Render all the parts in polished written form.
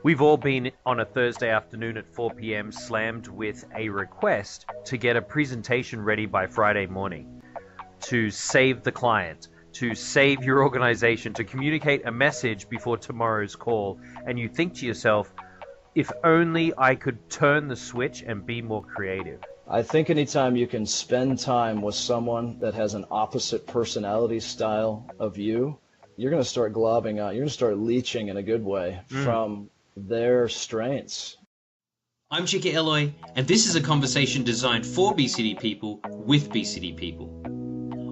We've all been on a Thursday afternoon at 4 p.m. slammed with a request to get a presentation ready by Friday morning, to save the client, to save your organization, to communicate a message before tomorrow's call. And you think to yourself, if only I could turn the switch and be more creative. I think anytime you can spend time with someone that has an opposite personality style of you, you're going to start globbing on, you're going to start leeching in a good way from their strengths. I'm Chika Eloy, and this is a conversation designed for BCD people with BCD people.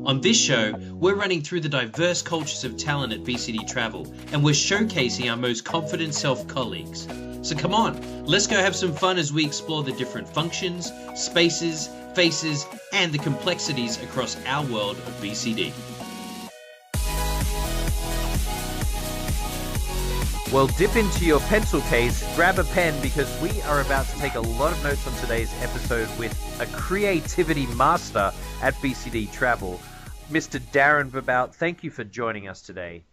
On this show, we're running through the diverse cultures of talent at BCD Travel, and we're showcasing our most confident self-colleagues. So come on, let's go have some fun as we explore the different functions, spaces, faces, and the complexities across our world of BCD. Well, dip into your pencil case, grab a pen, because we are about to take a lot of notes on today's episode with a creativity master at BCD Travel, Mr. Darren Verbout. Thank you for joining us today.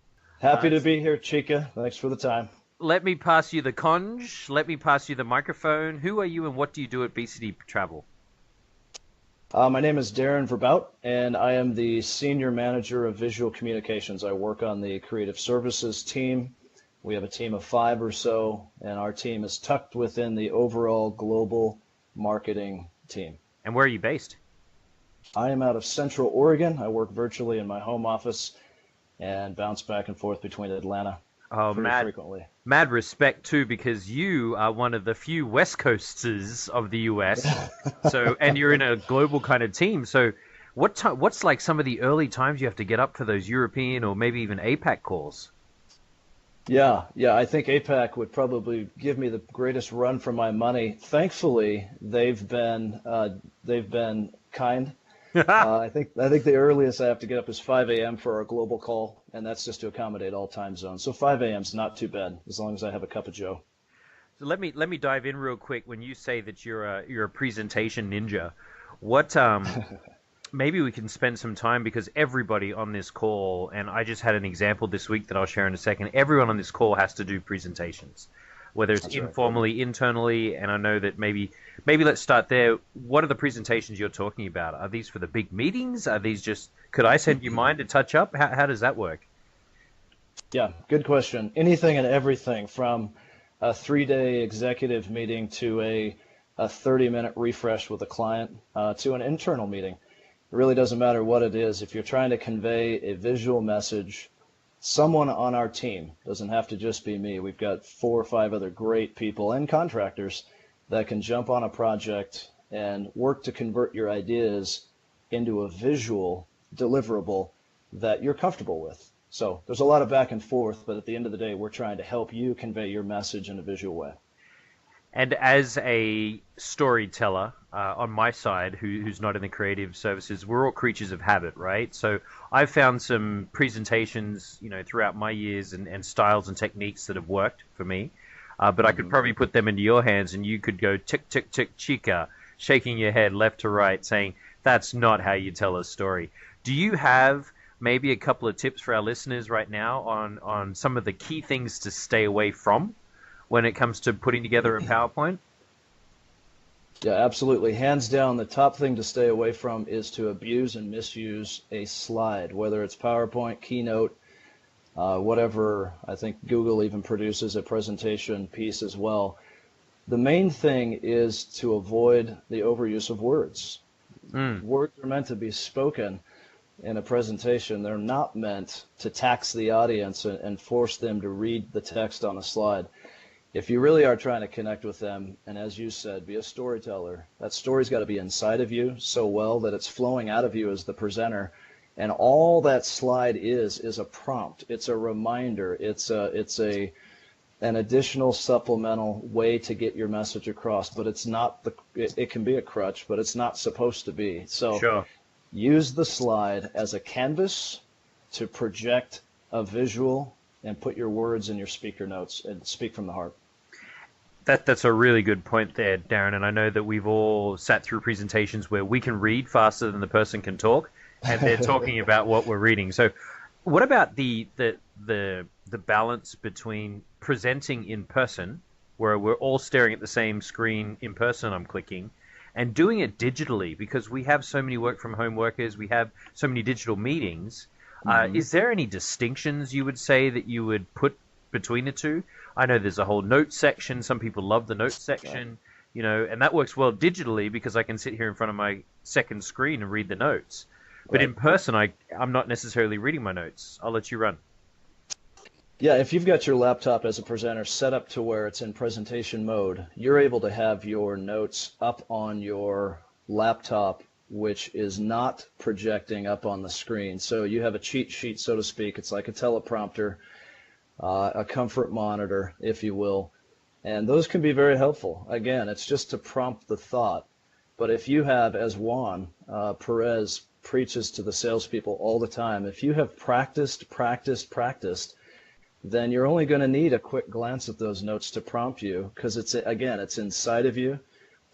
Happy to be here, Chika. Thanks for the time. Let me pass you the conch. Let me pass you the microphone. Who are you and what do you do at BCD Travel? My name is Darren Verbout, and I am the Senior Manager of Visual Communications. I work on the Creative Services team. We have a team of 5 or so, and our team is tucked within the overall global marketing team. And where are you based? I am out of Central Oregon. I work virtually in my home office and bounce back and forth between Atlanta pretty frequently. Mad respect, too, because you are one of the few West Coasters of the U.S., and you're in a global kind of team. So what's like some of the early times you have to get up for those European or maybe even APAC calls? Yeah, I think APAC would probably give me the greatest run for my money. Thankfully, they've been kind. I think the earliest I have to get up is 5 a.m. for our global call, and that's just to accommodate all time zones. So 5 a.m. is not too bad, as long as I have a cup of joe. So let me dive in real quick. When you say that you're a presentation ninja, what maybe we can spend some time, because everybody on this call, and I just had an example this week that I'll share in a second, everyone on this call has to do presentations, whether it's informally, internally, and I know that maybe let's start there. What are the presentations you're talking about? Are these for the big meetings? Are these just, could I send you mine to touch up? How does that work? Yeah, good question. Anything and everything from a 3-day executive meeting to a 30-minute refresh with a client to an internal meeting. It really doesn't matter what it is. If you're trying to convey a visual message, someone on our team, doesn't have to just be me. We've got 4 or 5 other great people and contractors that can jump on a project and work to convert your ideas into a visual deliverable that you're comfortable with. So there's a lot of back and forth, but at the end of the day, we're trying to help you convey your message in a visual way. And as a storyteller on my side, who's not in the creative services, we're all creatures of habit, right? So I've found some presentations, throughout my years and styles and techniques that have worked for me. But I could probably put them into your hands, and you could go tick, tick, tick, Chika, shaking your head left to right, saying, that's not how you tell a story. Do you have maybe a couple of tips for our listeners right now on some of the key things to stay away from when it comes to putting together a PowerPoint? Yeah, absolutely. Hands down, the top thing to stay away from is to abuse and misuse a slide, whether it's PowerPoint, Keynote, whatever. I think Google even produces a presentation piece as well. The main thing is to avoid the overuse of words. Words are meant to be spoken in a presentation. They're not meant to tax the audience and force them to read the text on a slide. If you really are trying to connect with them, and as you said, be a storyteller, that story's got to be inside of you so well that it's flowing out of you as the presenter. And all that slide is a prompt. It's a reminder. It's an additional supplemental way to get your message across. But it's not it can be a crutch, but it's not supposed to be. So use the slide as a canvas to project a visual and put your words in your speaker notes and speak from the heart. That's a really good point there, Darren. And I know that we've all sat through presentations where we can read faster than the person can talk, and they're talking about what we're reading. So what about the balance between presenting in person where we're all staring at the same screen in person, I'm clicking, and doing it digitally, because we have so many work from home workers, we have so many digital meetings. Is there any distinctions you would say that you would put between the two? I know there's a whole notes section. Some people love the notes section, and that works well digitally because I can sit here in front of my second screen and read the notes. But in person, I'm not necessarily reading my notes. I'll let you run. Yeah, if you've got your laptop as a presenter set up to where it's in presentation mode, you're able to have your notes up on your laptop, which is not projecting up on the screen. So you have a cheat sheet, so to speak. It's like a teleprompter, a comfort monitor, if you will. And those can be very helpful. Again, it's just to prompt the thought. But if you have, as Juan Perez preaches to the salespeople all the time, if you have practiced, then you're only going to need a quick glance at those notes to prompt you, because it's inside of you,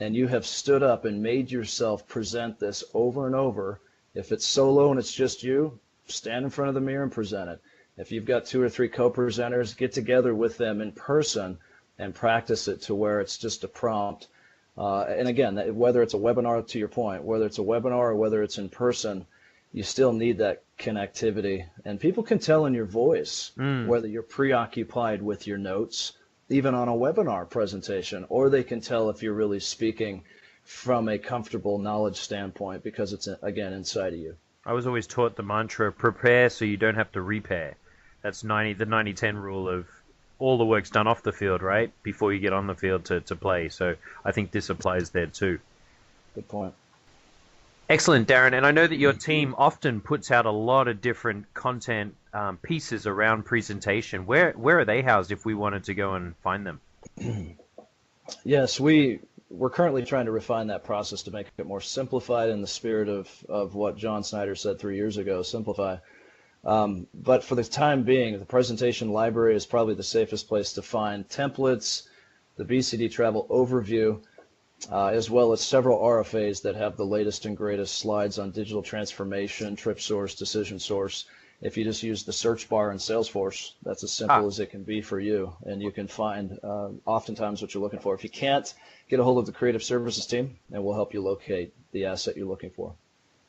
and you have stood up and made yourself present this over and over. If it's solo and it's just you, stand in front of the mirror and present it. If you've got 2 or 3 co-presenters, get together with them in person and practice it to where it's just a prompt. And again, whether it's a webinar, to your point, whether it's a webinar or whether it's in person, you still need that connectivity. And people can tell in your voice whether you're preoccupied with your notes, even on a webinar presentation, or they can tell if you're really speaking from a comfortable knowledge standpoint because it's, again, inside of you. I was always taught the mantra, prepare so you don't have to repair. That's the 90-10 rule of all the work's done off the field, right, before you get on the field to play. So I think this applies there too. Good point. Excellent, Darren. And I know that your team often puts out a lot of different content pieces around presentation. Where are they housed if we wanted to go and find them? Yes, we're currently trying to refine that process to make it more simplified in the spirit of what John Snyder said 3 years ago, simplify. But for the time being, the presentation library is probably the safest place to find templates, the BCD Travel overview, as well as several RFAs that have the latest and greatest slides on digital transformation, trip source, decision source. If you just use the search bar in Salesforce, that's as simple as it can be for you, and you can find oftentimes what you're looking for. If you can't, get a hold of the creative services team, and we'll help you locate the asset you're looking for.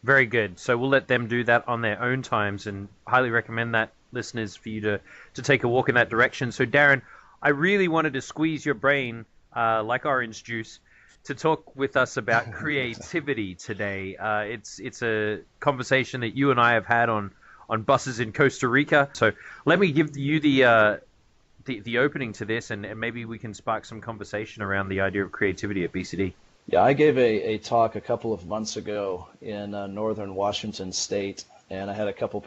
Very good. So we'll let them do that on their own times, and highly recommend that, listeners, for you to take a walk in that direction. So Darren, I really wanted to squeeze your brain like orange juice to talk with us about creativity today. It's a conversation that you and I have had on buses in Costa Rica. So let me give you the opening to this, and maybe we can spark some conversation around the idea of creativity at BCD. Yeah, I gave a talk a couple of months ago in northern Washington State, and I had a couple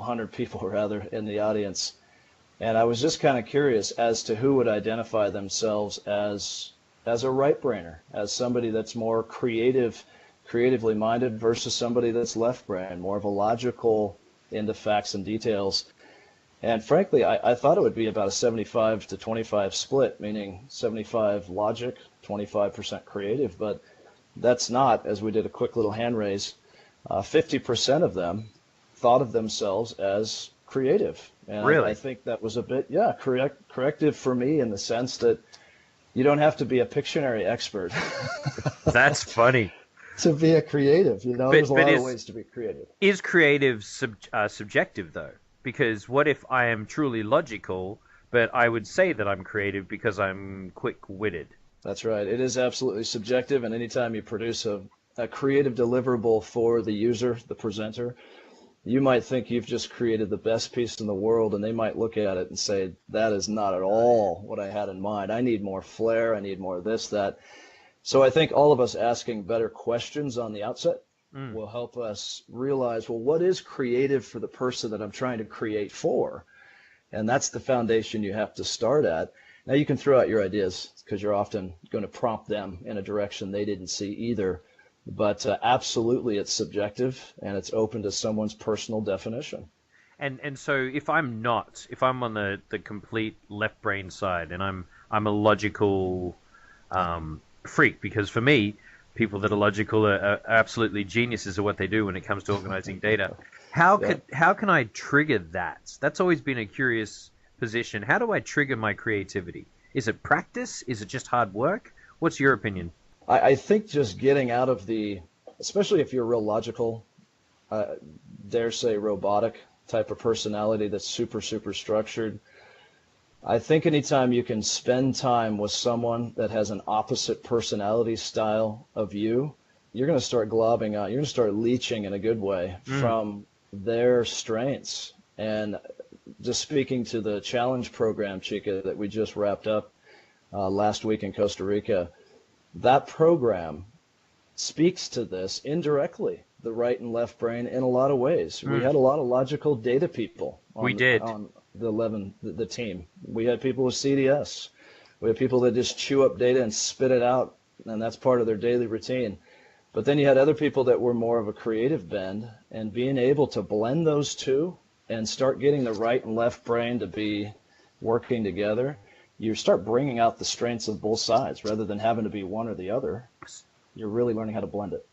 hundred people rather, in the audience. And I was just kind of curious as to who would identify themselves as a right-brainer, as somebody that's more creatively minded versus somebody that's left-brain, more of a logical into facts and details. And frankly, I thought it would be about a 75 to 25 split, meaning 75 logic, 25% creative, but that's not, as we did a quick little hand raise, 50% of them thought of themselves as creative. And really? I think that was a bit, corrective for me in the sense that you don't have to be a Pictionary expert. That's funny. To be a creative, there's a lot of ways to be creative. Is creative subjective, though? Because what if I am truly logical, but I would say that I'm creative because I'm quick-witted? That's right. It is absolutely subjective, and anytime you produce a creative deliverable for the user, the presenter, you might think you've just created the best piece in the world, and they might look at it and say, that is not at all what I had in mind. I need more flair. I need more of this, that. So I think all of us asking better questions on the outset will help us realize, well, what is creative for the person that I'm trying to create for? And that's the foundation you have to start at. Now you can throw out your ideas because you're often going to prompt them in a direction they didn't see either. But absolutely, it's subjective, and it's open to someone's personal definition. And so if I'm on the complete left brain side, and I'm a logical freak, because for me, people that are logical are absolutely geniuses at what they do when it comes to organizing data. How can I trigger that? That's always been a curious position. How do I trigger my creativity Is it practice? Is it just hard work? What's your opinion? I think just getting out of especially if you're real logical, dare say robotic type of personality that's super, super structured. I think anytime you can spend time with someone that has an opposite personality style of you, you're going to start globbing on, you're going to start leeching in a good way from their strengths. And just speaking to the challenge program, Chica, that we just wrapped up last week in Costa Rica, that program speaks to this indirectly, the right and left brain, in a lot of ways. We had a lot of logical data people on the team. We had people with CDS. We had people that just chew up data and spit it out, and that's part of their daily routine. But then you had other people that were more of a creative bend, and being able to blend those two and start getting the right and left brain to be working together, you start bringing out the strengths of both sides rather than having to be one or the other. You're really learning how to blend it.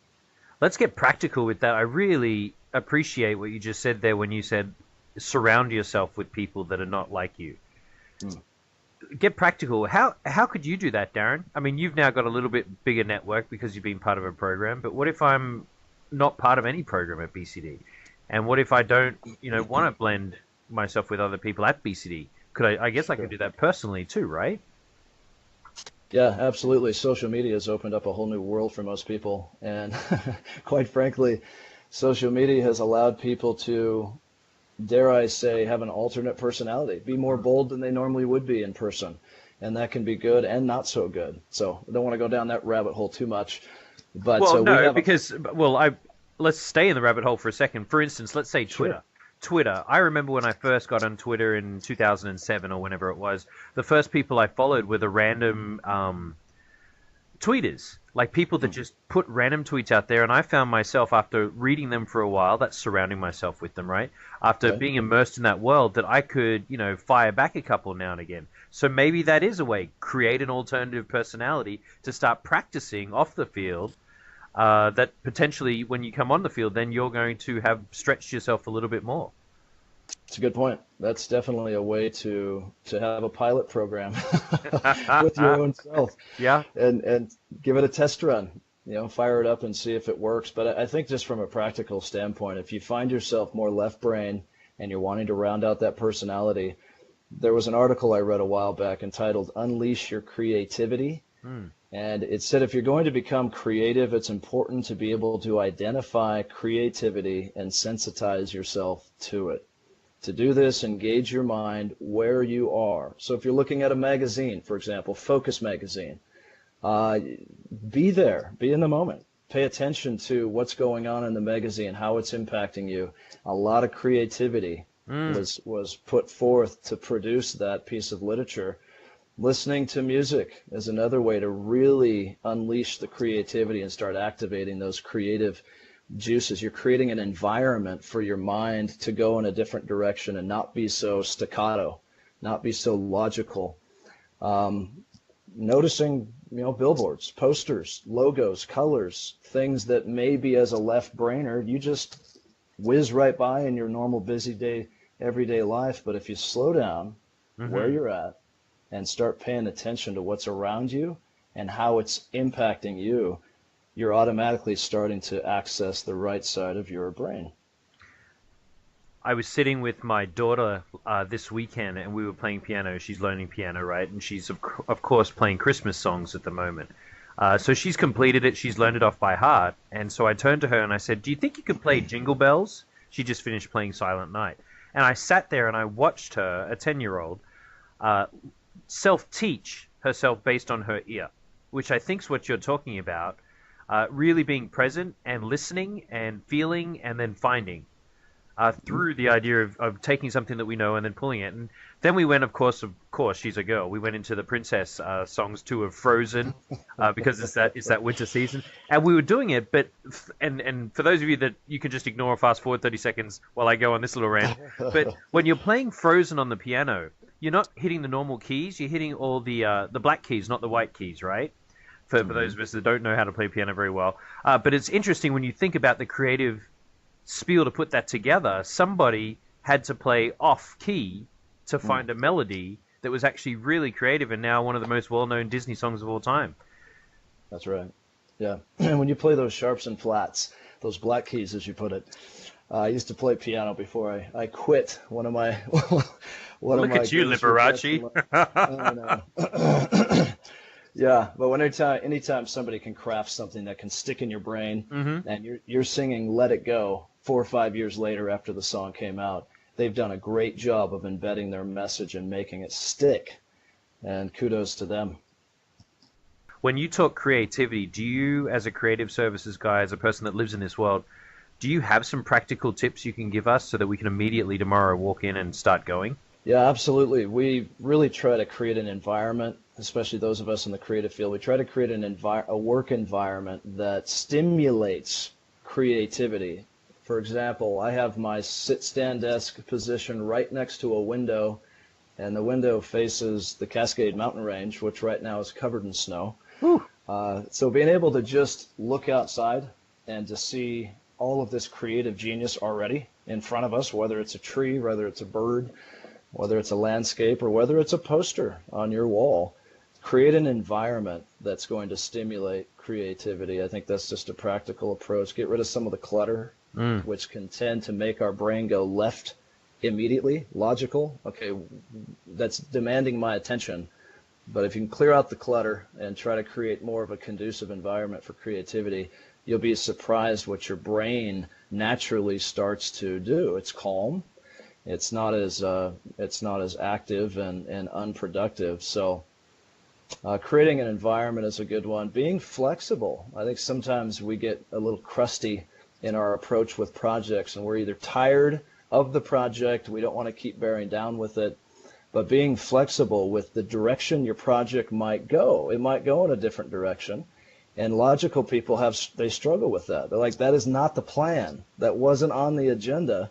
Let's get practical with that. I really appreciate what you just said there when you said surround yourself with people that are not like you. Get practical. How could you do that, Darren? I mean, you've now got a little bit bigger network because you've been part of a program, but what if I'm not part of any program at BCD? And what if I don't, want to blend myself with other people at BCD? I guess I could do that personally too, right? Yeah, absolutely. Social media has opened up a whole new world for most people. And quite frankly, social media has allowed people to, dare I say, have an alternate personality, be more bold than they normally would be in person. And that can be good and not so good. So I don't want to go down that rabbit hole too much. But let's stay in the rabbit hole for a second. For instance, let's say Twitter. Sure. Twitter. I remember when I first got on Twitter in 2007 or whenever it was, the first people I followed were the random tweeters, like people that just put random tweets out there. And I found myself, after reading them for a while, that's surrounding myself with them, right? After being immersed in that world, that I could, fire back a couple now and again. So maybe that is a way. Create an alternative personality to start practicing off the field. That potentially, when you come on the field, then you're going to have stretched yourself a little bit more. It's a good point. That's definitely a way to have a pilot program with your own self. Yeah. And give it a test run. Fire it up and see if it works. But I think just from a practical standpoint, if you find yourself more left brain and you're wanting to round out that personality, there was an article I read a while back entitled "Unleash Your Creativity." And it said if you're going to become creative, it's important to be able to identify creativity and sensitize yourself to it. To do this, engage your mind where you are. So if you're looking at a magazine, for example, Focus magazine, be there, be in the moment. Pay attention to what's going on in the magazine, how it's impacting you. A lot of creativity was put forth to produce that piece of literature. Listening to music is another way to really unleash the creativity and start activating those creative juices. You're creating an environment for your mind to go in a different direction and not be so staccato, not be so logical. Noticing, billboards, posters, logos, colors, things that maybe as a left brainer, you just whiz right by in your normal busy day, everyday life. But if you slow down where you're at, and start paying attention to what's around you and how it's impacting you, you're automatically starting to access the right side of your brain. I was sitting with my daughter this weekend, and we were playing piano. She's learning piano, right? And she's, of course, playing Christmas songs at the moment. So she's completed it. She's learned it off by heart. And so I turned to her and I said, do you think you could play Jingle Bells? She just finished playing Silent Night. And I sat there and I watched her, a 10-year-old, self-teach herself based on her ear, which I think is what you're talking about, really being present and listening and feeling and then finding through the idea of taking something that we know and then pulling it. And then we went, of course, she's a girl. We went into the princess songs too of Frozen because it's that winter season. And we were doing it, but and for those of you that you can just ignore, fast forward 30 seconds while I go on this little rant. But when you're playing Frozen on the piano, you're not hitting the normal keys. You're hitting all the black keys, not the white keys, right? For those of us that don't know how to play piano very well. But it's interesting when you think about the creative spiel to put that together. Somebody had to play off key to find a melody that was actually really creative and now one of the most well-known Disney songs of all time. That's right. Yeah. And when you play those sharps and flats, those black keys, as you put it, I used to play piano before I quit one of my Look at you, Liberace. I know. Yeah, but anytime somebody can craft something that can stick in your brain, and you're singing "Let It Go" 4 or 5 years later after the song came out, they've done a great job of embedding their message and making it stick. And kudos to them. When you talk creativity, do you, as a creative services guy, as a person that lives in this world, do you have some practical tips you can give us so that we can immediately tomorrow walk in and start going? Yeah, absolutely. We really try to create an environment, especially those of us in the creative field. We try to create a work environment that stimulates creativity. For example, I have my sit-stand desk position right next to a window, and the window faces the Cascade mountain range, which right now is covered in snow. So being able to just look outside and to see all of this creative genius already in front of us, whether it's a tree, whether it's a bird, whether it's a landscape, or whether it's a poster on your wall, create an environment that's going to stimulate creativity. I think that's just a practical approach. Get rid of some of the clutter, which can tend to make our brain go left immediately, logical. Okay, that's demanding my attention. But if you can clear out the clutter and try to create more of a conducive environment for creativity, you'll be surprised what your brain naturally starts to do. It's calm. It's not as active and unproductive. So creating an environment is a good one. Being flexible. I think sometimes we get a little crusty in our approach with projects, and we're either tired of the project, we don't want to keep bearing down with it, but being flexible with the direction your project might go. It might go in a different direction. And logical people they struggle with that. They're like, that is not the plan. That wasn't on the agenda.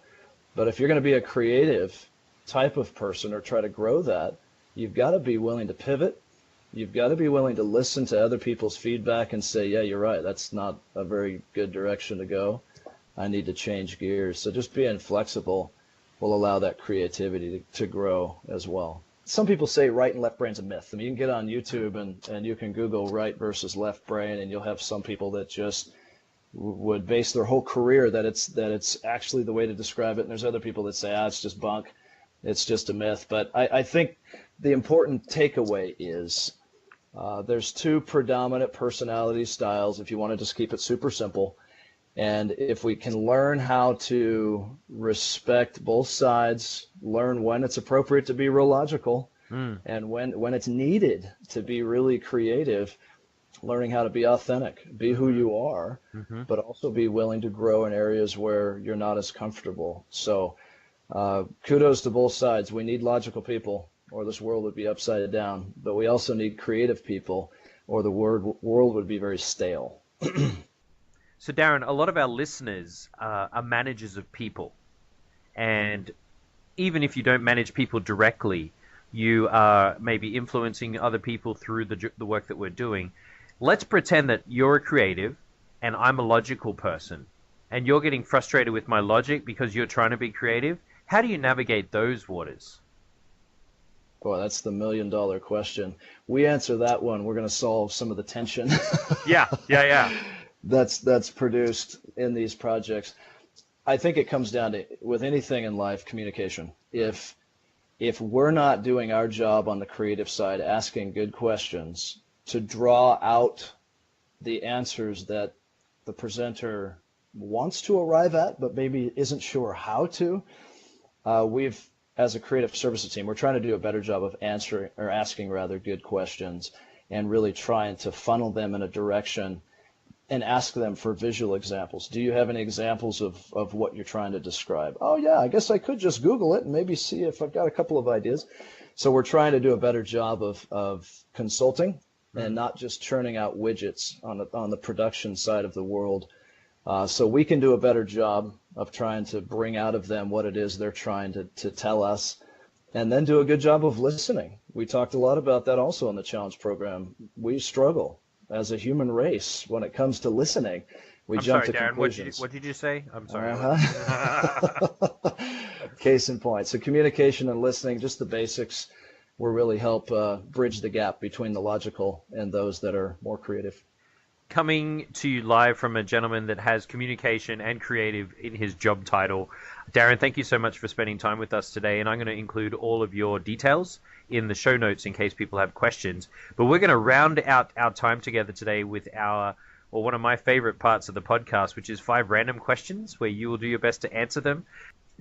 But if you're going to be a creative type of person or try to grow that, you've got to be willing to pivot. You've got to be willing to listen to other people's feedback and say, yeah, you're right. That's not a very good direction to go. I need to change gears. So just being flexible will allow that creativity to grow as well. Some people say right and left brain's a myth. I mean, you can get on YouTube and you can Google right versus left brain, and you'll have some people that just would base their whole career that it's actually the way to describe it. And there's other people that say, it's just bunk. It's just a myth. But I think the important takeaway is there's two predominant personality styles, if you want to just keep it super simple. And if we can learn how to respect both sides, learn when it's appropriate to be real logical, and when it's needed to be really creative, learning how to be authentic, be who you are, but also be willing to grow in areas where you're not as comfortable. So kudos to both sides. We need logical people, or this world would be upside down. But we also need creative people, or the world would be very stale. So, Darren, a lot of our listeners are managers of people. And even if you don't manage people directly, you are maybe influencing other people through the work that we're doing. Let's pretend that you're a creative and I'm a logical person, and you're getting frustrated with my logic because you're trying to be creative. How do you navigate those waters? Boy, that's the $1 million question. We answer that one, we're going to solve some of the tension. Yeah. That's produced in these projects. I think it comes down to, with anything in life, communication. If we're not doing our job on the creative side, asking good questions to draw out the answers that the presenter wants to arrive at, but maybe isn't sure how to, as a creative services team, we're trying to do a better job of asking good questions, and really trying to funnel them in a direction and ask them for visual examples. Do you have any examples of what you're trying to describe? Oh, yeah, I guess I could just Google it and maybe see if I've got a couple of ideas. So we're trying to do a better job of consulting and not just churning out widgets on the production side of the world. So we can do a better job of trying to bring out of them what it is they're trying to tell us, and then do a good job of listening. We talked a lot about that also in the challenge program. We struggle as a human race when it comes to listening. I'm jump sorry, to Darren, conclusions. what did you say? I'm sorry. Case in point. So communication and listening, just the basics. will really help bridge the gap between the logical and those that are more creative. Coming to you live from a gentleman that has communication and creative in his job title. Darren, thank you so much for spending time with us today, and I'm going to include all of your details in the show notes in case people have questions. But we're going to round out our time together today with one of my favorite parts of the podcast, which is 5 random questions where you will do your best to answer them.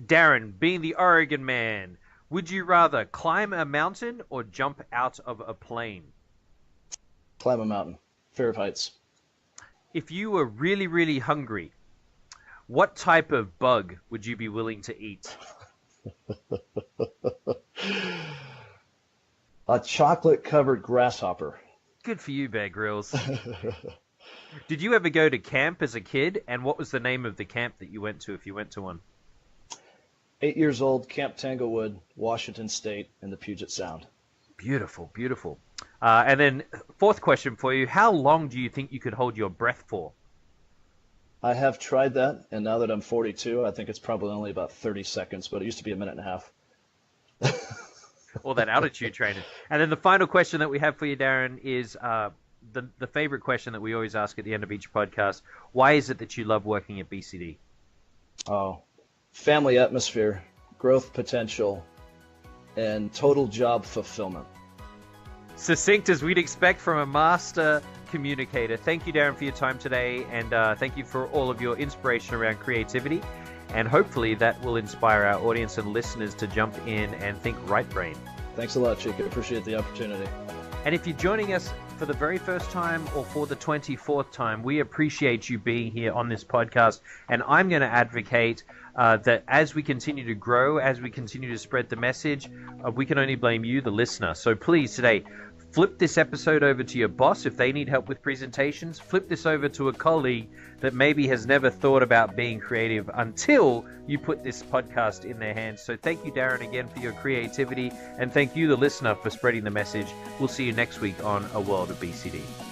Darren, being the Oregon man, would you rather climb a mountain or jump out of a plane? Climb a mountain. Fear of heights. If you were really, really hungry, what type of bug would you be willing to eat? A chocolate-covered grasshopper. Good for you, Bear Grylls. Did you ever go to camp as a kid? And what was the name of the camp that you went to, if you went to one? 8 years old, Camp Tanglewood, Washington State, in the Puget Sound. Beautiful, beautiful. And then 4th question for you. How long do you think you could hold your breath for? I have tried that, and now that I'm 42, I think it's probably only about 30 seconds, but it used to be a minute and a half. All that altitude training. And then the final question that we have for you, Darren, is the favorite question that we always ask at the end of each podcast. Why is it that you love working at BCD? Oh, family atmosphere, growth potential, and total job fulfillment. Succinct as we'd expect from a master communicator. Thank you, Darren, for your time today, and thank you for all of your inspiration around creativity. And hopefully that will inspire our audience and listeners to jump in and think right brain. Thanks a lot, Chico. Appreciate the opportunity. And if you're joining us for the very first time or for the 24th time, we appreciate you being here on this podcast. And I'm going to advocate that as we continue to grow, as we continue to spread the message, we can only blame you, the listener. So please today, flip this episode over to your boss if they need help with presentations. Flip this over to a colleague that maybe has never thought about being creative until you put this podcast in their hands. So thank you, Darren, again for your creativity. And thank you, the listener, for spreading the message. We'll see you next week on A World of BCD.